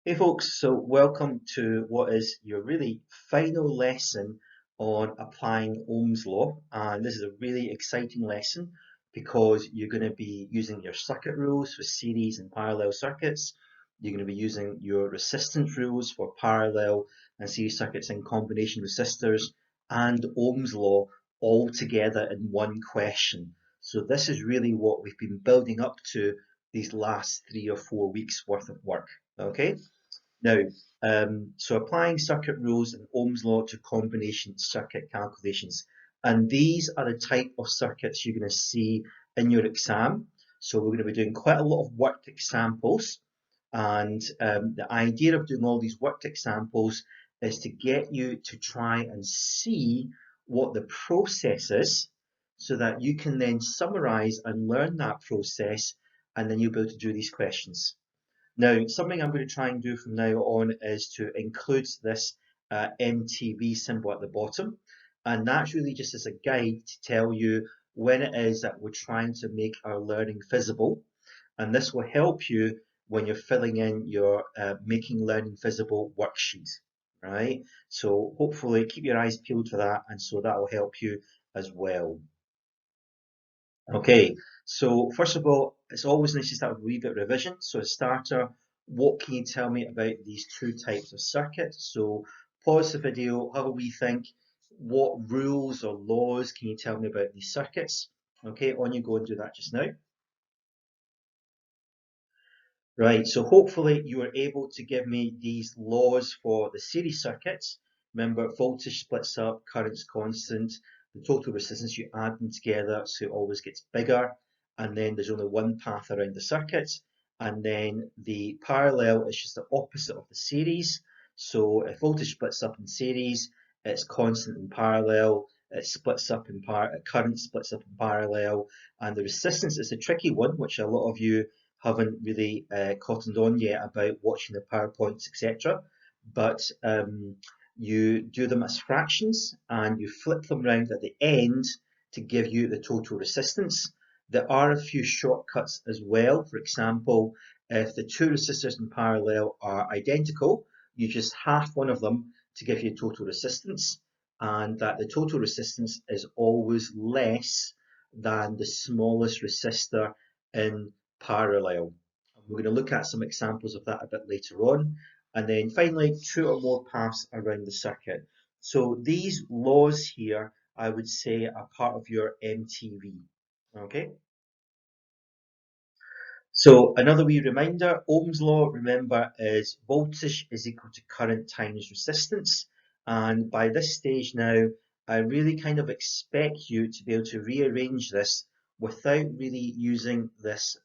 Hey folks, so welcome to what is your really final lesson on applying Ohm's law. And this is a really exciting lesson because you're going to be using your circuit rules for series and parallel circuits. You're going to be using your resistance rules for parallel and series circuits and combination resistors and Ohm's law all together in one question. So this is really what we've been building up to these last 3 or 4 weeks worth of work. Okay. Now, so applying circuit rules and Ohm's law to combination circuit calculations. And these are the type of circuits you're going to see in your exam. So we're going to be doing quite a lot of worked examples. And the idea of doing all these worked examples is to get you to try and see what the process is so that you can then summarize and learn that process, and then you'll be able to do these questions. Now, something I'm going to try and do from now on is to include this MTV symbol at the bottom, and that's really just as a guide to tell you when it is that we're trying to make our learning visible, and this will help you when you're filling in your making learning visible worksheet, right? So hopefully keep your eyes peeled for that, and so that will help you as well. Okay, so first of all, it's always nice to start with a wee bit of revision. So as a starter, what can you tell me about these two types of circuits? So pause the video, have a wee think. What rules or laws can you tell me about these circuits? Okay, on you go and do that just now. Right, so hopefully you are able to give me these laws for the series circuits. Remember, voltage splits up, current's constant, the total resistance, you add them together so it always gets bigger, and then there's only one path around the circuit, and then the parallel is just the opposite of the series. So if voltage splits up in series, it's constant in parallel, it splits up in current splits up in parallel, and the resistance is a tricky one, which a lot of you haven't really cottoned on yet about watching the PowerPoints, etc. But you do them as fractions and you flip them around at the end to give you the total resistance. There are a few shortcuts as well. For example, if the two resistors in parallel are identical, you just half one of them to give you total resistance, and that the total resistance is always less than the smallest resistor in parallel. We're going to look at some examples of that a bit later on. And then finally, two or more paths around the circuit. So these laws here, I would say, are part of your MTV. Okay. So another wee reminder, Ohm's law, remember, is voltage is equal to current times resistance. And by this stage now, I really kind of expect you to be able to rearrange this without really using this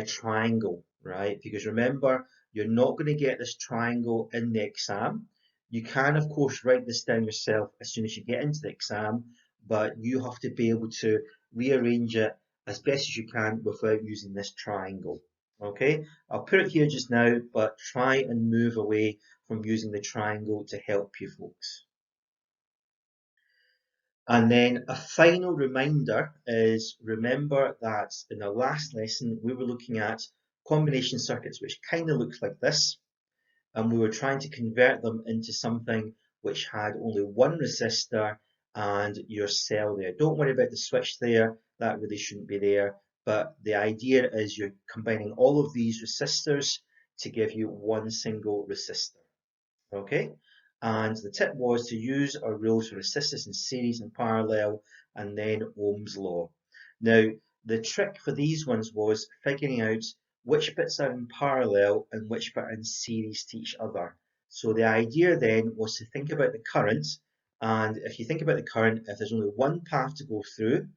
triangle, right? Because remember, you're not going to get this triangle in the exam. You can, of course, write this down yourself as soon as you get into the exam, but you have to be able to rearrange it as best as you can without using this triangle. Okay, I'll put it here just now, but try and move away from using the triangle to help you folks. And then a final reminder is remember that in the last lesson we were looking at combination circuits which kind of looks like this, and we were trying to convert them into something which had only one resistor and your cell there. Don't worry about the switch there, that really shouldn't be there, but the idea is you're combining all of these resistors to give you one single resistor. Okay, and the tip was to use our rules for resistors in series and parallel, and then Ohm's law. Now, the trick for these ones was figuring out which bits are in parallel and which bit are in series to each other. So the idea then was to think about the current, and if you think about the current, if there's only one path to go through,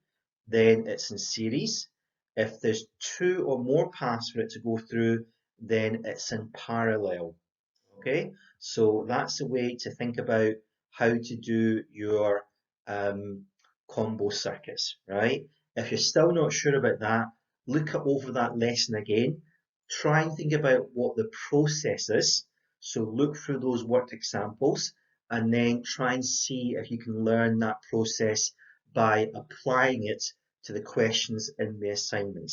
then it's in series. If there's two or more paths for it to go through, then it's in parallel. Okay, so that's a way to think about how to do your combo circuits, right? If you're still not sure about that, look over that lesson again. Try and think about what the process is. So look through those worked examples and then try and see if you can learn that process by applying it to the questions in the assignment.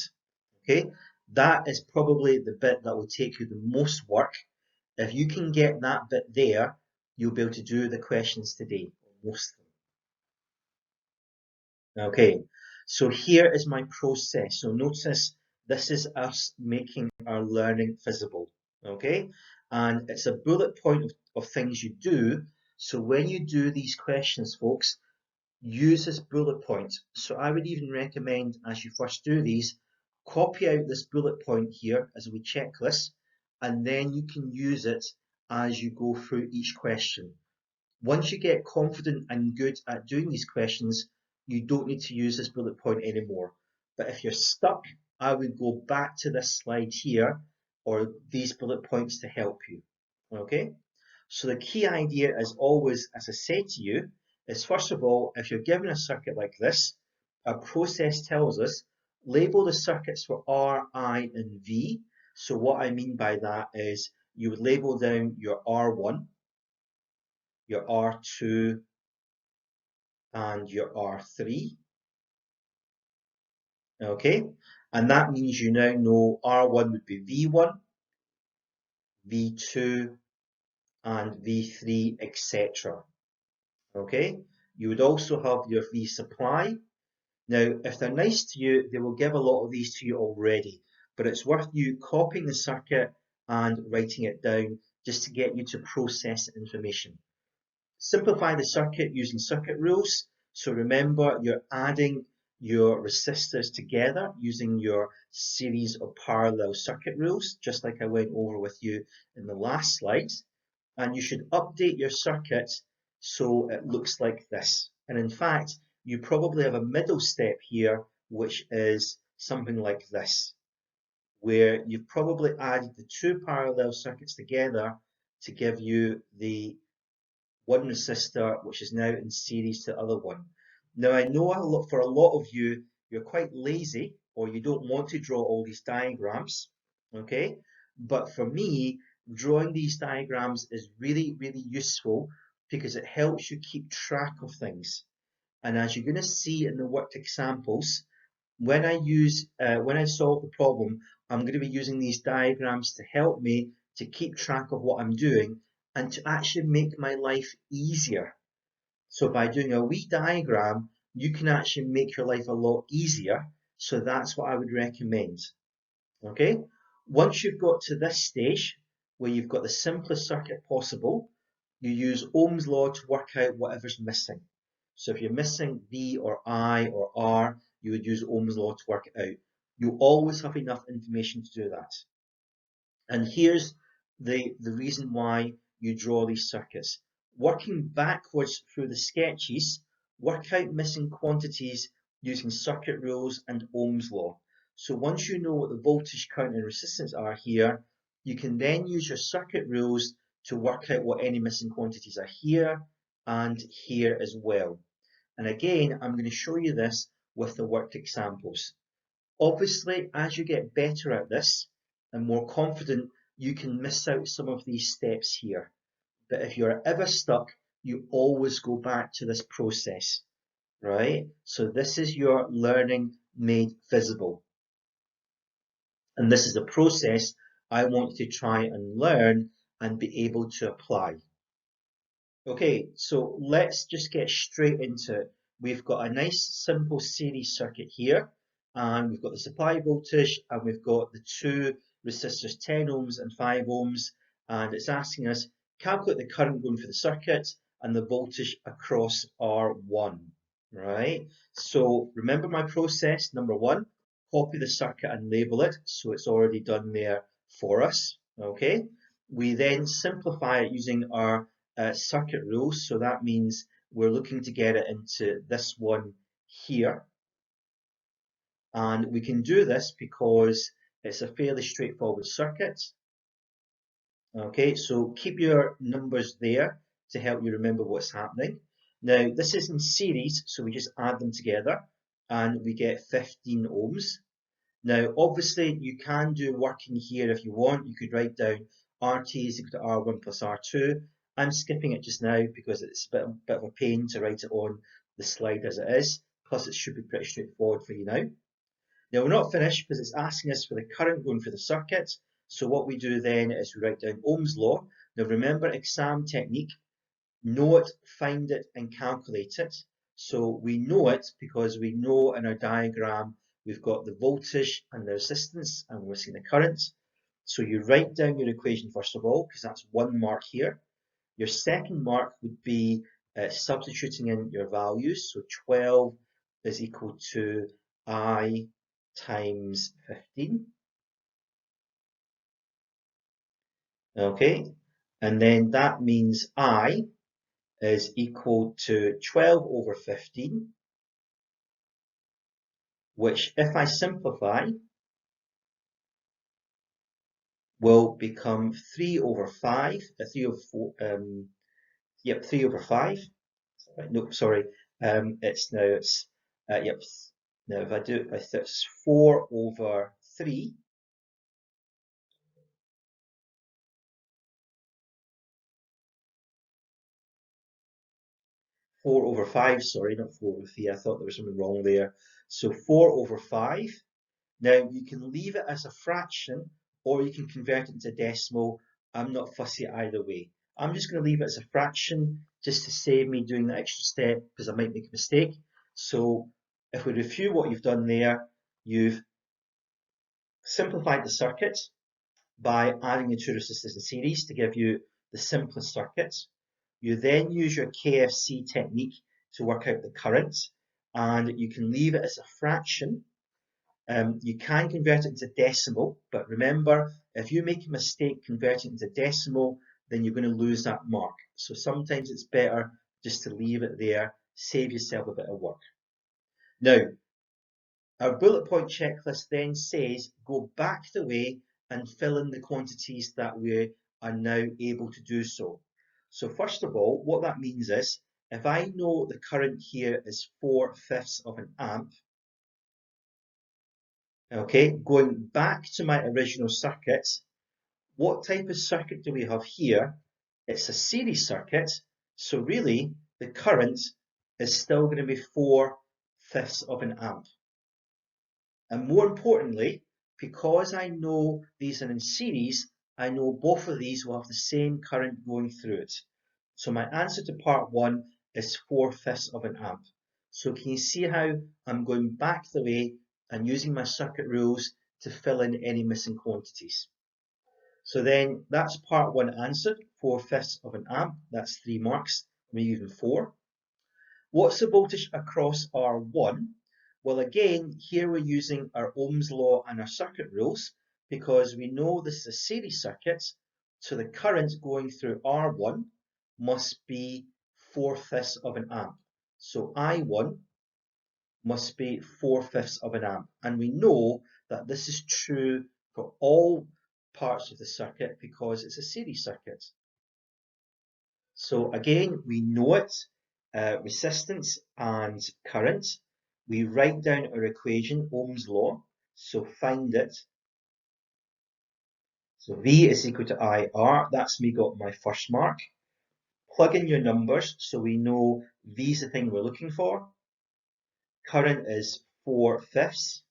Okay, That is probably the bit that will take you the most work. If you can get that bit there, you'll be able to do the questions today, most of them. Okay, so here is my process. So notice this is us making our learning visible. Okay, and it's a bullet point of things you do. So when you do these questions, folks, use this bullet point. So I would even recommend, as you first do these, copy out this bullet point here as a wee checklist, and then you can use it as you go through each question. Once you get confident and good at doing these questions, you don't need to use this bullet point anymore. But if you're stuck, I would go back to this slide here or these bullet points to help you. Okay? So the key idea is always, as I said to you, is first of all, if you're given a circuit like this, our process tells us label the circuits for R, I, and V. So what I mean by that is you would label down your R1, your R2, and your R3. Okay, and that means you now know R1 would be V1, V2, and V3, etc. Okay, you would also have your V supply. Now, if they're nice to you, they will give a lot of these to you already, but it's worth you copying the circuit and writing it down just to get you to process information. Simplify the circuit using circuit rules. So remember, you're adding your resistors together using your series of parallel circuit rules, just like I went over with you in the last slide. And you should update your circuit so it looks like this. And in fact, you probably have a middle step here, which is something like this, where you've probably added the two parallel circuits together to give you the one resistor which is now in series to the other one. Now I know for a lot of you, you're quite lazy or you don't want to draw all these diagrams, okay? But for me, drawing these diagrams is really, really useful because it helps you keep track of things. And as you're going to see in the worked examples, when I solve the problem, I'm going to be using these diagrams to help me to keep track of what I'm doing and to actually make my life easier. So by doing a wee diagram, you can actually make your life a lot easier. So that's what I would recommend. Okay. Once you've got to this stage where you've got the simplest circuit possible, you use Ohm's law to work out whatever's missing. So if you're missing V or I or R, you would use Ohm's law to work it out. You always have enough information to do that. And here's the reason why you draw these circuits. Working backwards through the sketches, work out missing quantities using circuit rules and Ohm's law. So once you know what the voltage, current and resistance are here, you can then use your circuit rules to work out what any missing quantities are here and here as well. And again, I'm going to show you this with the worked examples. Obviously, as you get better at this and more confident, you can miss out some of these steps here. But if you're ever stuck, you always go back to this process, right? So this is your learning made visible. And this is a process I want you to try and learn and be able to apply. Okay, so let's just get straight into it. We've got a nice simple series circuit here, and we've got the supply voltage, and we've got the two resistors 10 ohms and 5 ohms, and it's asking us calculate the current going through the circuit and the voltage across R1, right? So remember my process, number one, copy the circuit and label it, so it's already done there for us, okay? We then simplify it using our circuit rules. So that means we're looking to get it into this one here. And we can do this because it's a fairly straightforward circuit. Okay, so keep your numbers there to help you remember what's happening. Now, this is in series, so we just add them together and we get 15 ohms. Now, obviously, you can do working here if you want. You could write down RT is equal to R1 plus R2. I'm skipping it just now because it's a bit of a pain to write it on the slide as it is. Plus, it should be pretty straightforward for you now. Now we're not finished because it's asking us for the current going through the circuit. So what we do then is we write down Ohm's law. Now remember exam technique, know it, find it and calculate it. So we know it because we know in our diagram we've got the voltage and the resistance and we're seeing the current. So you write down your equation first of all because that's 1 mark here. Your second mark would be substituting in your values. So 12 is equal to I times 15. Okay, and then that means I is equal to 12 over 15, which if I simplify will become 3 over 5, 3 over 4, 3 over 5. No, sorry, yep, now if I do it, it's 4 over 3, 4 over 5, sorry, not 4 over 3, I thought there was something wrong there. So 4 over 5. Now you can leave it as a fraction or you can convert it into decimal. I'm not fussy either way. I'm just going to leave it as a fraction just to save me doing the extra step because I might make a mistake. So if we review what you've done there, you've simplified the circuit by adding the 2 resistors in series to give you the simplest circuit. You then use your KFC technique to work out the current, and you can leave it as a fraction. You can convert it into decimal, but remember, if you make a mistake converting it into decimal, then you're going to lose that mark. So sometimes it's better just to leave it there, save yourself a bit of work. Now, our bullet point checklist then says go back the way and fill in the quantities that we are now able to do so. So first of all, what that means is if I know the current here is 4/5 of an amp, okay, going back to my original circuit, what type of circuit do we have here? It's a series circuit, so really the current is still going to be 4/5 of an amp. And more importantly, because I know these are in series, I know both of these will have the same current going through it. So my answer to part 1 is 4/5 of an amp. So can you see how I'm going back the way and using my circuit rules to fill in any missing quantities? So then that's part 1 answered, 4/5 of an amp, that's 3 marks, maybe even 4. What's the voltage across R1? Well, again, here we're using our Ohm's law and our circuit rules because we know this is a series circuit, so the current going through R1 must be 4/5 of an amp. So I1 must be 4/5 of an amp. And we know that this is true for all parts of the circuit because it's a series circuit. So again, we know it, resistance and current. We write down our equation, Ohm's law, so find it. So V is equal to IR, that's me got my first mark. Plug in your numbers so we know V's the thing we're looking for. Current is 4/5,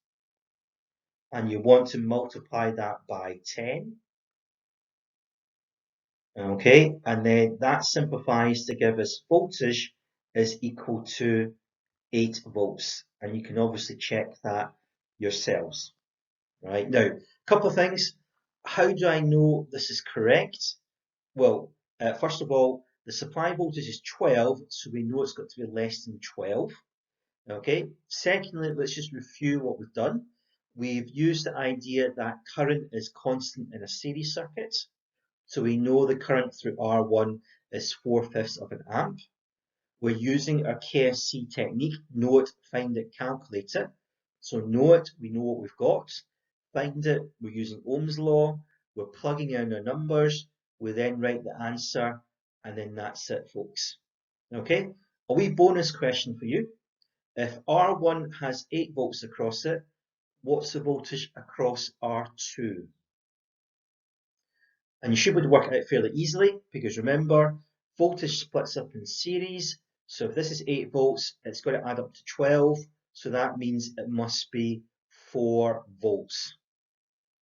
and you want to multiply that by 10. Okay, and then that simplifies to give us voltage is equal to 8 volts, and you can obviously check that yourselves. Right, now, a couple of things. How do I know this is correct? Well, first of all, the supply voltage is 12, so we know it's got to be less than 12. Okay, secondly, let's just review what we've done. We've used the idea that current is constant in a series circuit. So we know the current through R1 is 4/5 of an amp. We're using our KFC technique, know it, find it, calculate it. So know it, we know what we've got. Find it, we're using Ohm's law. We're plugging in our numbers. We then write the answer, and then that's it, folks. Okay, a wee bonus question for you. If R1 has 8 volts across it, what's the voltage across R2? And you should be able to work it out fairly easily because remember, voltage splits up in series. So if this is 8 volts, it's got to add up to 12. So that means it must be 4 volts,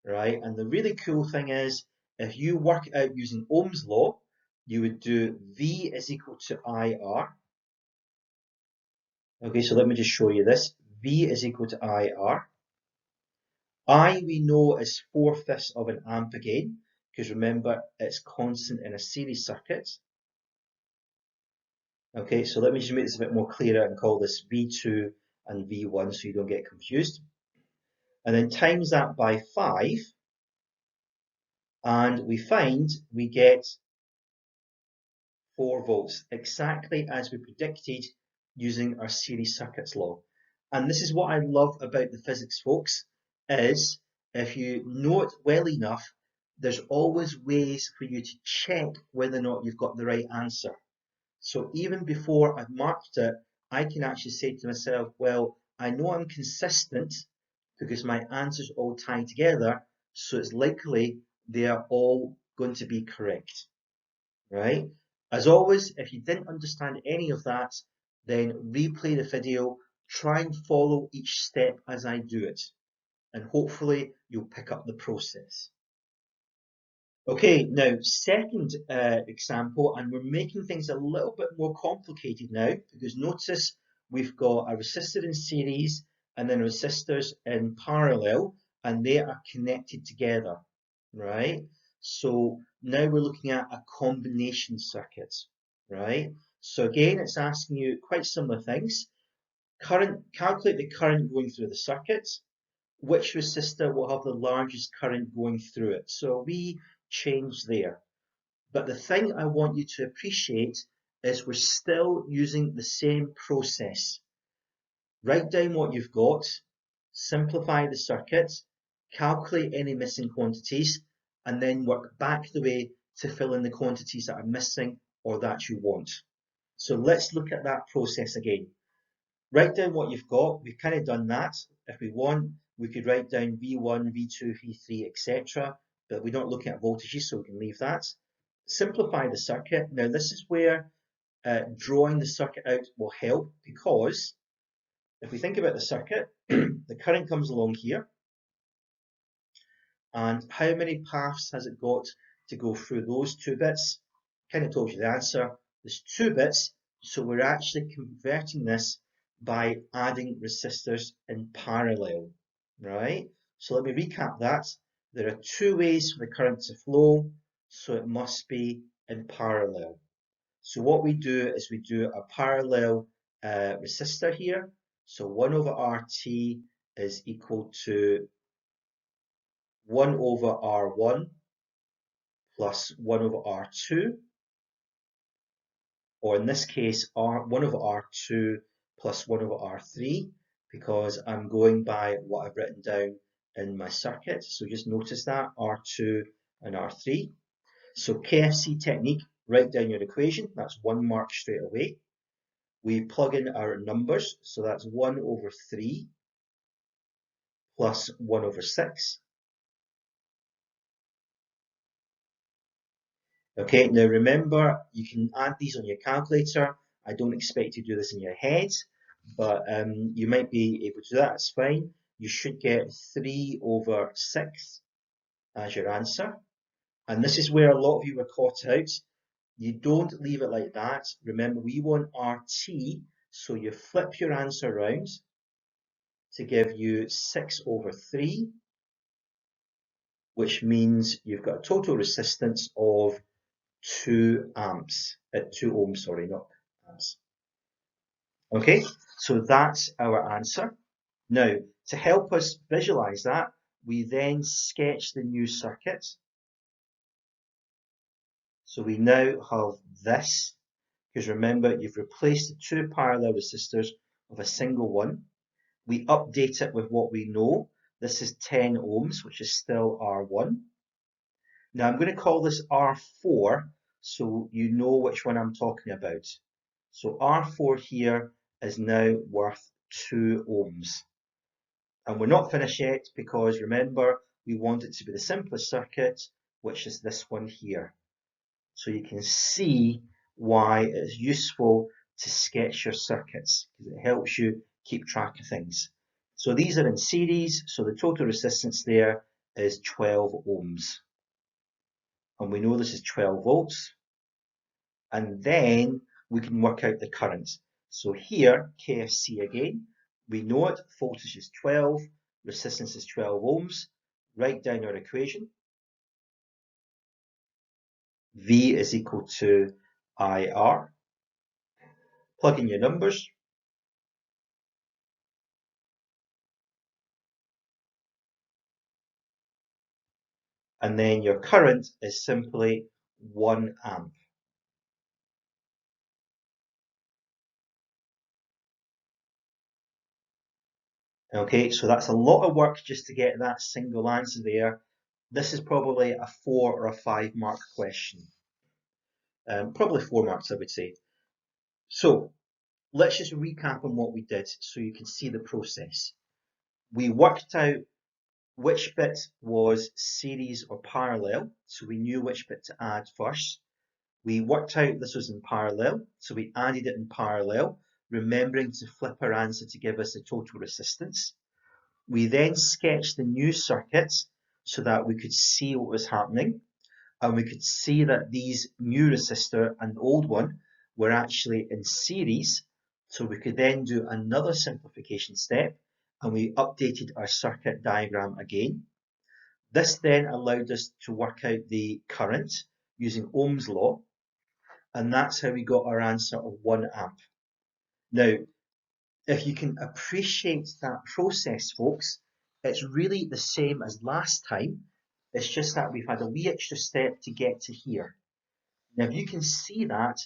right? And the really cool thing is, if you work it out using Ohm's law, you would do V is equal to IR. Okay, so let me just show you this. V is equal to IR. I we know is 4/5 of an amp again, because remember it's constant in a series circuit. Okay, so let me just make this a bit more clearer and call this V2 and V1 so you don't get confused. And then times that by 5, and we find we get 4 volts, exactly as we predicted using our series circuits law. And this is what I love about the physics, folks, is if you know it well enough, there's always ways for you to check whether or not you've got the right answer. So even before I've marked it, I can actually say to myself, well, I know I'm consistent because my answers all tie together, so it's likely they are all going to be correct, right? As always, if you didn't understand any of that, then replay the video, try and follow each step as I do it, and hopefully you'll pick up the process. Okay, now second example, and we're making things a little bit more complicated now, because notice we've got a resistor in series and then resistors in parallel, and they are connected together, right? So now we're looking at a combination circuit, right? So again, it's asking you quite similar things. Calculate the current going through the circuit. Which resistor will have the largest current going through it. So we change there. But the thing I want you to appreciate is we're still using the same process. Write down what you've got, simplify the circuit, calculate any missing quantities, and then work back the way to fill in the quantities that are missing or that you want. So let's look at that process again. Write down what you've got. We've kind of done that. If we want, we could write down V1, V2, V3, etc. But we're not looking at voltages, so we can leave that. Simplify the circuit. Now this is where drawing the circuit out will help, because if we think about the circuit, the current comes along here. And how many paths has it got to go through those 2 bits? Kind of told you the answer. There's 2 bits, so we're actually converting this by adding resistors in parallel, right? So let me recap that. There are 2 ways for the current to flow, so it must be in parallel. So what we do is we do a parallel resistor here. So 1 over RT is equal to 1 over R1 plus 1 over R2, or in this case, 1 over R2 plus 1 over R3, because I'm going by what I've written down in my circuit. So just notice that, R2 and R3. So KFC technique, write down your equation. That's 1 mark straight away. We plug in our numbers, so that's 1 over 3 plus 1 over 6. Okay, now remember, you can add these on your calculator. I don't expect you to do this in your head, but you might be able to do that, it's fine. You should get 3 over 6 as your answer. And this is where a lot of you were caught out. You don't leave it like that. Remember, we want RT, so you flip your answer around to give you 6 over 3, which means you've got a total resistance of 2 amps, 2 ohms, sorry, not amps. Okay, so that's our answer. Now, to help us visualize that, we then sketch the new circuit. So we now have this, because remember, you've replaced the 2 parallel resistors with a single one. We update it with what we know. This is 10 ohms, which is still R1. Now I'm going to call this R4, so you know which one I'm talking about. So R4 here is now worth 2 ohms. And we're not finished yet, because remember, we want it to be the simplest circuit, which is this one here. So you can see why it's useful to sketch your circuits, because it helps you keep track of things. So these are in series, so the total resistance there is 12 ohms. And we know this is 12 volts. And then we can work out the current. So here, KFC again, we know it, voltage is 12, resistance is 12 ohms. Write down our equation. V is equal to IR. Plug in your numbers. And then your current is simply 1 amp. Okay, so that's a lot of work just to get that single answer there. This is probably a 4 or a 5 mark question. Probably 4 marks, I would say. So let's just recap on what we did so you can see the process. We worked out which bit was series or parallel, so we knew which bit to add first. We worked out this was in parallel, so we added it in parallel, remembering to flip our answer to give us the total resistance. We then sketched the new circuits so that we could see what was happening, and we could see that these new resistor and the old one were actually in series, so we could then do another simplification step, and we updated our circuit diagram again. This then allowed us to work out the current using Ohm's law, and that's how we got our answer of 1 amp. Now, if you can appreciate that process, folks, it's really the same as last time. It's just that we've had a wee extra step to get to here. Now, if you can see that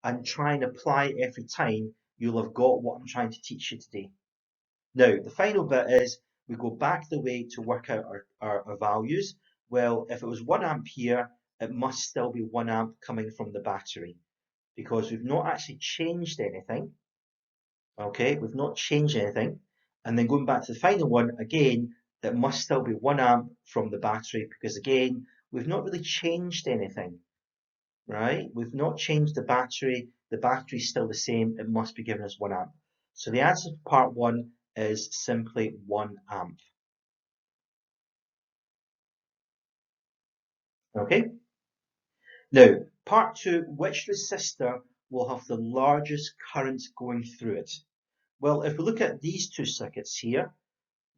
and try and apply it every time, you'll have got what I'm trying to teach you today. Now, the final bit is we go back the way to work out our values. Well, if it was 1 amp here, it must still be 1 amp coming from the battery because we've not actually changed anything. Okay, we've not changed anything. And then going back to the final one, again, that must still be 1 amp from the battery because again, we've not really changed anything, right? We've not changed the battery's still the same, it must be giving us 1 amp. So the answer to part 1 is simply 1 amp. Okay? Now, part 2, which resistor will have the largest current going through it? Well, if we look at these two circuits here,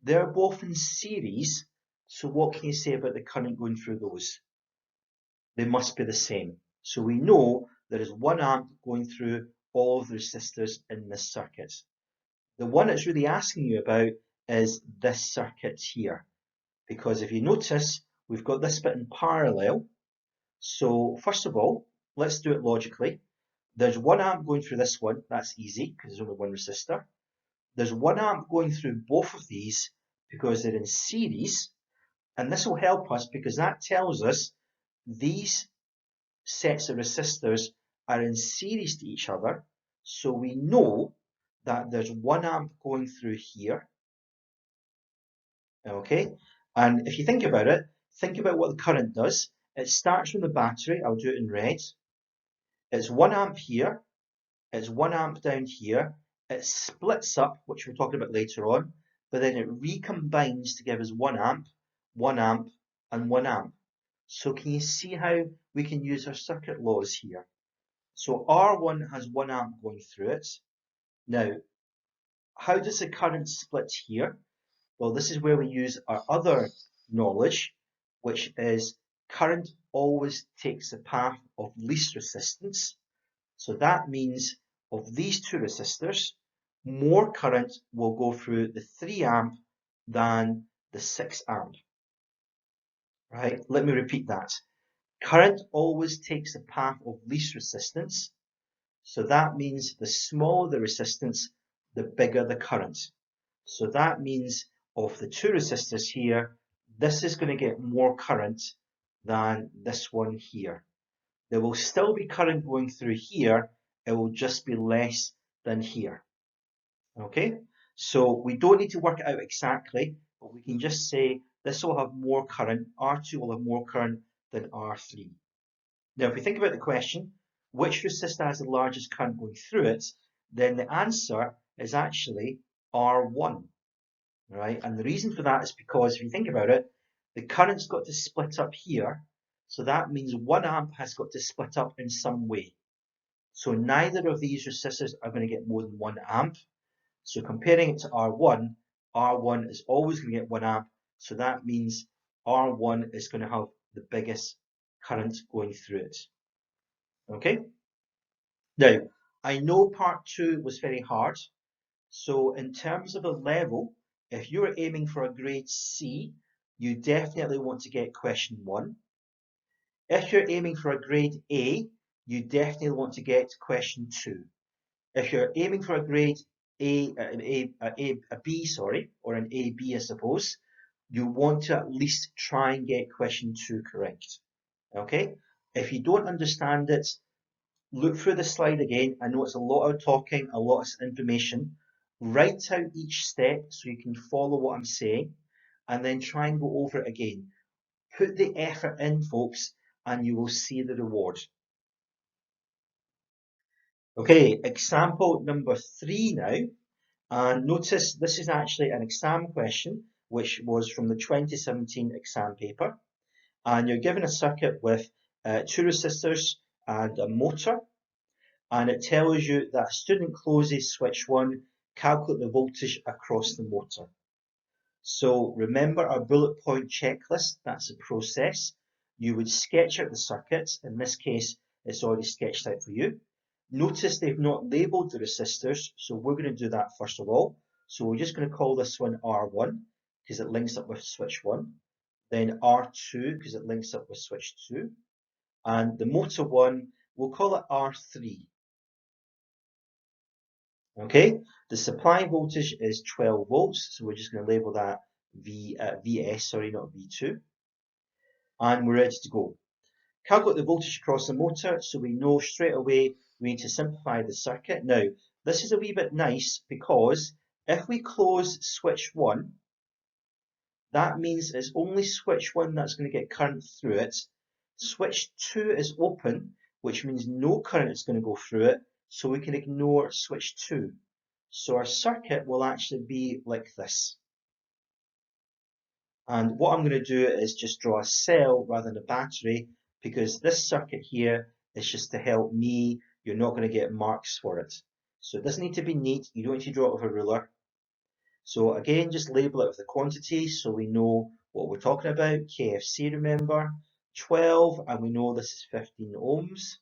they're both in series, so what can you say about the current going through those? They must be the same. So we know there is 1 amp going through all of the resistors in this circuit. The one it's really asking you about is this circuit here, because if you notice, we've got this bit in parallel. So first of all, let's do it logically. There's 1 amp going through this one, that's easy because there's only one resistor. There's 1 amp going through both of these because they're in series, and this will help us because that tells us these sets of resistors are in series to each other, so we know that there's 1 amp going through here. Okay, and if you think about it, think about what the current does. It starts from the battery, I'll do it in red. It's 1 amp here, it's 1 amp down here, it splits up, which we'll talk about later on, but then it recombines to give us 1 amp, 1 amp, and 1 amp. So can you see how we can use our circuit laws here? So R1 has 1 amp going through it. Now, how does the current split here? Well, this is where we use our other knowledge, which is current always takes the path of least resistance. So that means of these two resistors, more current will go through the 3 amp than the 6 amp. Right? Let me repeat that. Current always takes the path of least resistance. So that means the smaller the resistance, the bigger the current. So that means of the two resistors here, this is going to get more current than this one here. There will still be current going through here, it will just be less than here. Okay, so we don't need to work it out exactly, but we can just say this will have more current, R2 will have more current than R3. Now, if we think about the question, which resistor has the largest current going through it, then the answer is actually R1. right? And the reason for that is because if you think about it, the current's got to split up here, so that means 1 amp has got to split up in some way. So neither of these resistors are going to get more than 1 amp. So comparing it to R1, R1 is always going to get 1 amp, so that means R1 is going to have the biggest current going through it. Okay? Now, I know part 2 was very hard, so in terms of a level, if you're aiming for a grade C, you definitely want to get question 1. If you're aiming for a grade A, you definitely want to get question 2. If you're aiming for a grade a B, sorry, or an AB, I suppose, you want to at least try and get question 2 correct. Okay? If you don't understand it, look through the slide again. I know it's a lot of talking, a lot of information. Write out each step so you can follow what I'm saying, and then try and go over it again. Put the effort in, folks, and you will see the reward. Okay, example number 3 now. And notice this is actually an exam question, which was from the 2017 exam paper. And you're given a circuit with 2 resistors and a motor. And it tells you that a student closes switch 1, calculate the voltage across the motor. So remember our bullet point checklist, that's the process. You would sketch out the circuit. In this case, it's already sketched out for you. Notice they've not labelled the resistors, so we're going to do that first of all. So we're just going to call this one R1 because it links up with switch 1. Then R2 because it links up with switch 2. And the motor one, we'll call it R3. Okay, the supply voltage is 12 volts, so we're just going to label that VS, sorry, not V2. And we're ready to go. Calculate the voltage across the motor, so we know straight away we need to simplify the circuit. Now, this is a wee bit nice because if we close switch 1, that means it's only switch 1 that's going to get current through it. Switch 2 is open, which means no current is going to go through it, so we can ignore switch 2. So our circuit will actually be like this. And what I'm going to do is just draw a cell rather than a battery, because this circuit here is just to help me. You're not going to get marks for it. So it doesn't need to be neat. You don't need to draw it with a ruler. So again, just label it with the quantity so we know what we're talking about. KFC, remember, 12, and we know this is 15 ohms,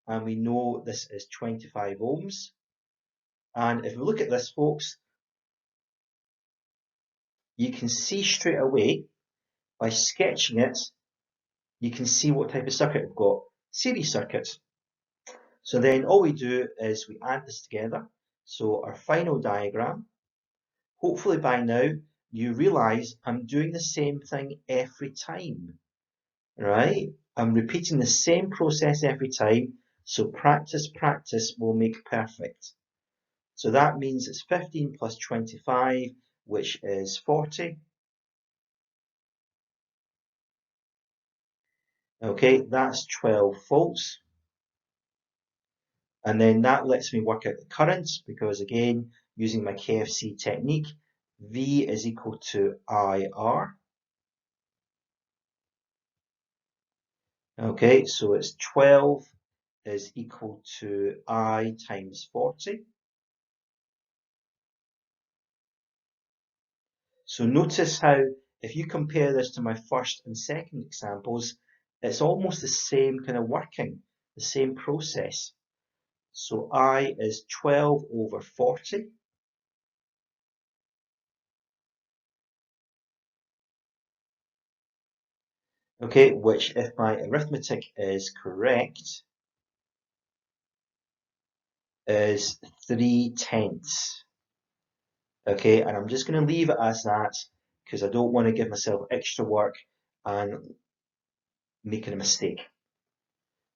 and we know this is 25 ohms. And if we look at this, folks, you can see straight away by sketching it, you can see what type of circuit we've got. Series circuit. So then all we do is we add this together. So our final diagram, hopefully by now you realise I'm doing the same thing every time, right? I'm repeating the same process every time. So practice will make perfect. So that means it's 15 plus 25, which is 40. Okay, that's 12 volts. And then that lets me work out the currents because again, using my KFC technique, V is equal to IR. Okay, so it's 12 is equal to I times 40. So notice how if you compare this to my first and second examples, it's almost the same kind of working, the same process. So I is 12 over 40. Okay, which if my arithmetic is correct, is 3/10. Okay, and I'm just going to leave it as that because I don't want to give myself extra work and making a mistake.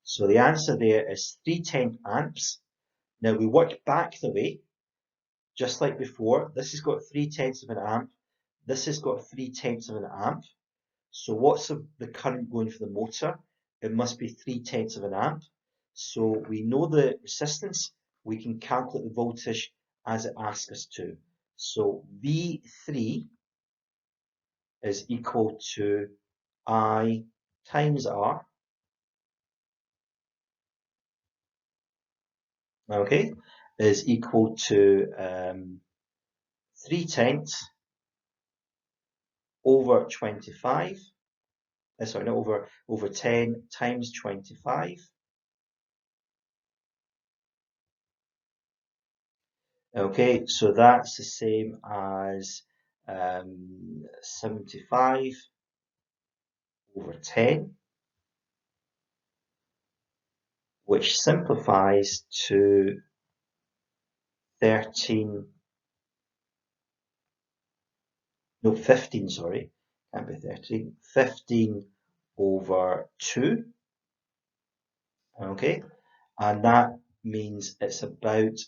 So the answer there is 3/10 amps. Now we work back the way, just like before. This has got 3/10 of an amp. This has got 3/10 of an amp. So what's the current going for the motor? It must be 3/10 of an amp. So we know the resistance. We can calculate the voltage as it asks us to. So V3 is equal to I times R, okay, is equal to 3/10 over 25, sorry, not over 10 times 25. Okay, so that's the same as 75 over 10, which simplifies to 15, sorry, can't be 13, 15 over 2, okay, and that means it's about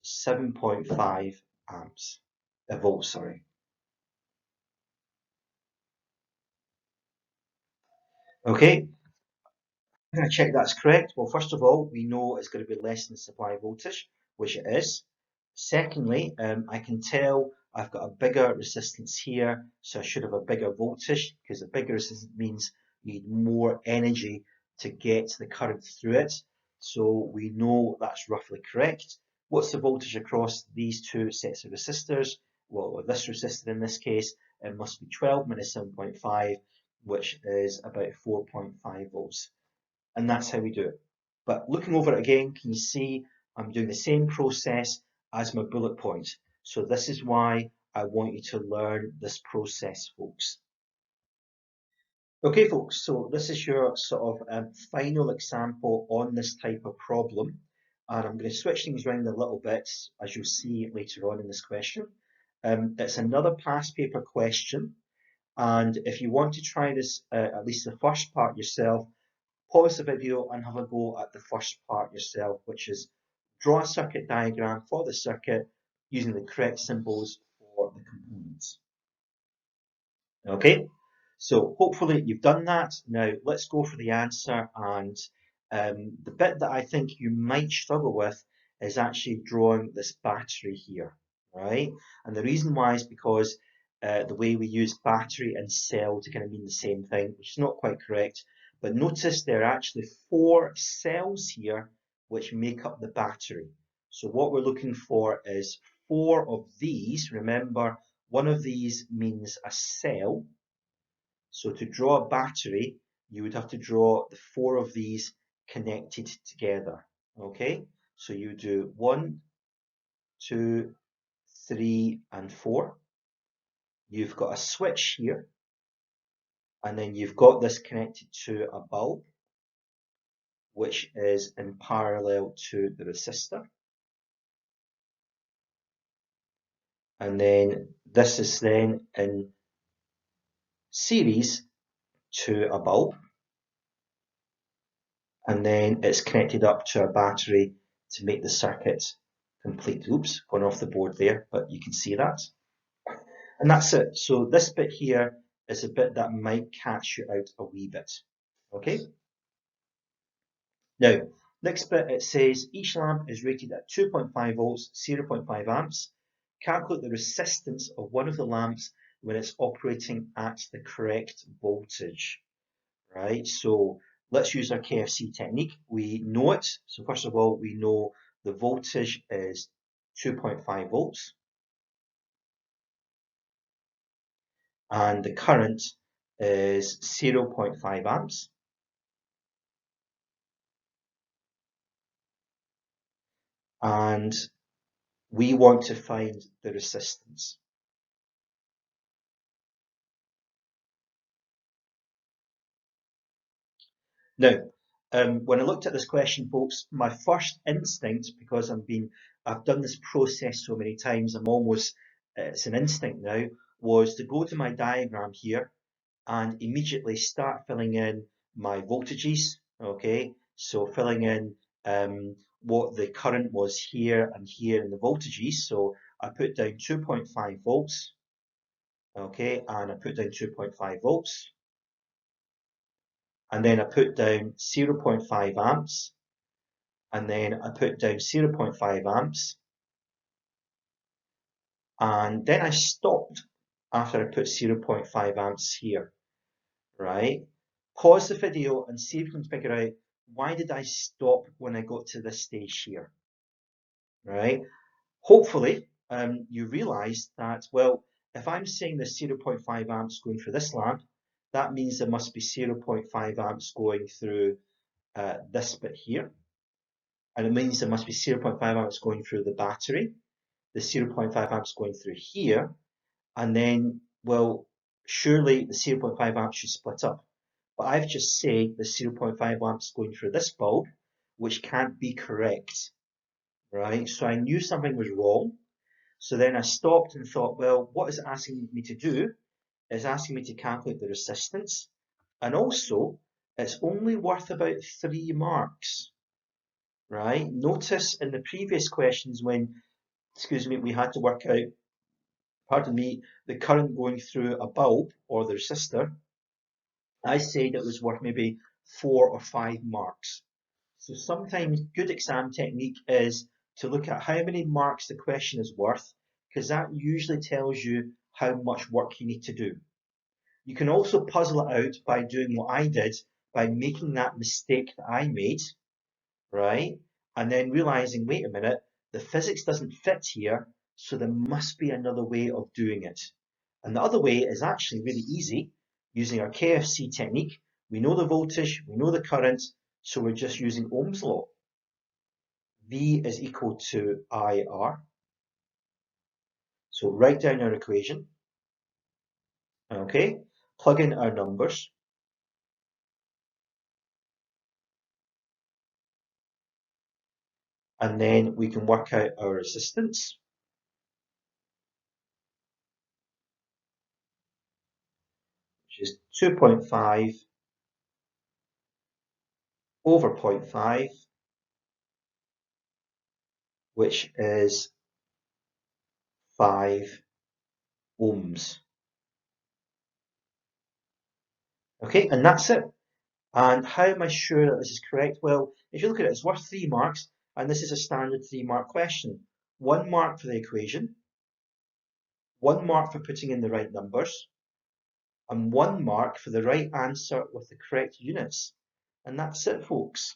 7.5 amps, volts, sorry. Okay, I'm going to check that's correct. Well, first of all, we know it's going to be less than supply voltage, which it is. Secondly, I can tell I've got a bigger resistance here, so I should have a bigger voltage, because a bigger resistance means you need more energy to get the current through it. So we know that's roughly correct. What's the voltage across these two sets of resistors? Well, with this resistor in this case, it must be 12 minus 7.5, which is about 4.5 volts. And that's how we do it. But looking over it again, can you see I'm doing the same process as my bullet point. So this is why I want you to learn this process, folks. Okay, folks, so this is your sort of final example on this type of problem. And I'm going to switch things around a little bit, as you'll see later on in this question. It's another past paper question. And if you want to try this, at least the first part yourself, pause the video and have a go at the first part yourself, which is draw a circuit diagram for the circuit using the correct symbols for the components. Okay, so hopefully you've done that. Now let's go for the answer, and the bit that I think you might struggle with is actually drawing this battery here, right? And the reason why is because the way we use battery and cell to kind of mean the same thing, which is not quite correct. But notice there are actually 4 cells here which make up the battery. So what we're looking for is 4 of these. Remember, one of these means a cell. So to draw a battery, you would have to draw the 4 of these connected together. Okay, so you do 1, 2, 3, and 4. You've got a switch here, and then you've got this connected to a bulb, which is in parallel to the resistor. And then this is then in series to a bulb. And then it's connected up to a battery to make the circuit complete. Oops, gone off the board there, but you can see that. And that's it. So this bit here is a bit that might catch you out a wee bit. Okay. Now, next bit, it says each lamp is rated at 2.5 volts, 0.5 amps. Calculate the resistance of one of the lamps when it's operating at the correct voltage. Right, so let's use our KFC technique. We know it. So first of all, we know the voltage is 2.5 volts. And the current is 0.5 amps. And we want to find the resistance. Now, when I looked at this question, folks, my first instinct, because I've done this process so many times, it's an instinct now, was to go to my diagram here and immediately start filling in my voltages. Okay, so filling in what the current was here and here in the voltages. So I put down 2.5 volts. Okay, and I put down 2.5 volts. And then I put down 0.5 amps, and then I put down 0.5 amps, And then I stopped after I put 0.5 amps here, right? Pause the video and see if you can figure out why did I stop when I got to this stage here, right? Hopefully, you realise that, well, if I'm saying there's 0.5 amps going through this lamp, that means there must be 0.5 amps going through this bit here. And it means there must be 0.5 amps going through the battery, the 0.5 amps going through here, and then, well, surely the 0.5 amps should split up. But I've just said the 0.5 amps going through this bulb, which can't be correct, right? So I knew something was wrong. So then I stopped and thought, well, what it's asking me to do is asking me to calculate the resistance. And also, it's only worth about 3 marks, right? Notice in the previous questions when, excuse me, we had to work out, pardon me, the current going through a bulb or the resistor, I said it was worth maybe 4 or 5 marks. So sometimes good exam technique is to look at how many marks the question is worth, because that usually tells you how much work you need to do. You can also puzzle it out by doing what I did, by making that mistake that I made, right? And then realizing, wait a minute, the physics doesn't fit here, so there must be another way of doing it. And the other way is actually really easy, using our KFC technique. We know the voltage, we know the current, so we're just using Ohm's law. V is equal to IR. So write down our equation, okay? Plug in our numbers. And then we can work out our resistance, which is 2.5 over 0.5, which is 5 ohms. Okay, and that's it. And how am I sure that this is correct? Well, if you look at it, it's worth 3 marks, and this is a standard 3-mark question. 1 mark for the equation, 1 mark for putting in the right numbers, and 1 mark for the right answer with the correct units. And that's it, folks.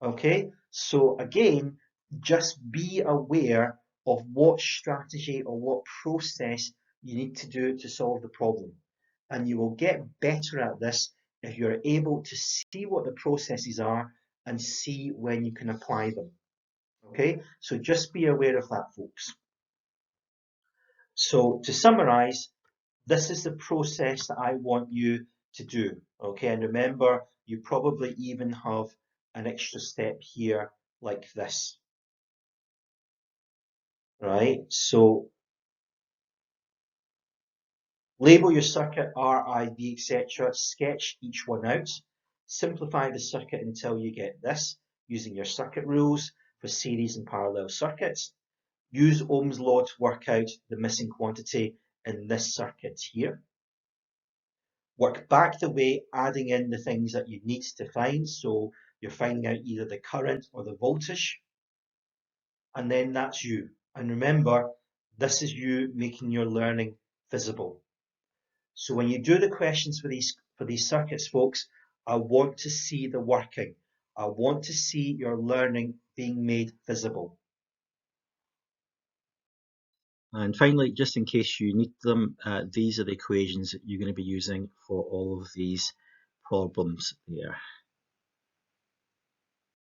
Okay, so again, just be aware of what strategy or what process you need to do to solve the problem. And you will get better at this if you're able to see what the processes are and see when you can apply them. Okay, so just be aware of that, folks. So to summarize, this is the process that I want you to do. Okay, and remember, you probably even have an extra step here like this. Right, so label your circuit R, I, B, etc. Sketch each one out. Simplify the circuit until you get this, using your circuit rules for series and parallel circuits. Use Ohm's law to work out the missing quantity in this circuit here. Work back the way, adding in the things that you need to find. So you're finding out either the current or the voltage. And then that's you. And remember, this is you making your learning visible. So when you do the questions for these circuits, folks, I want to see the working. I want to see your learning being made visible. And finally, just in case you need them, these are the equations that you're going to be using for all of these problems there.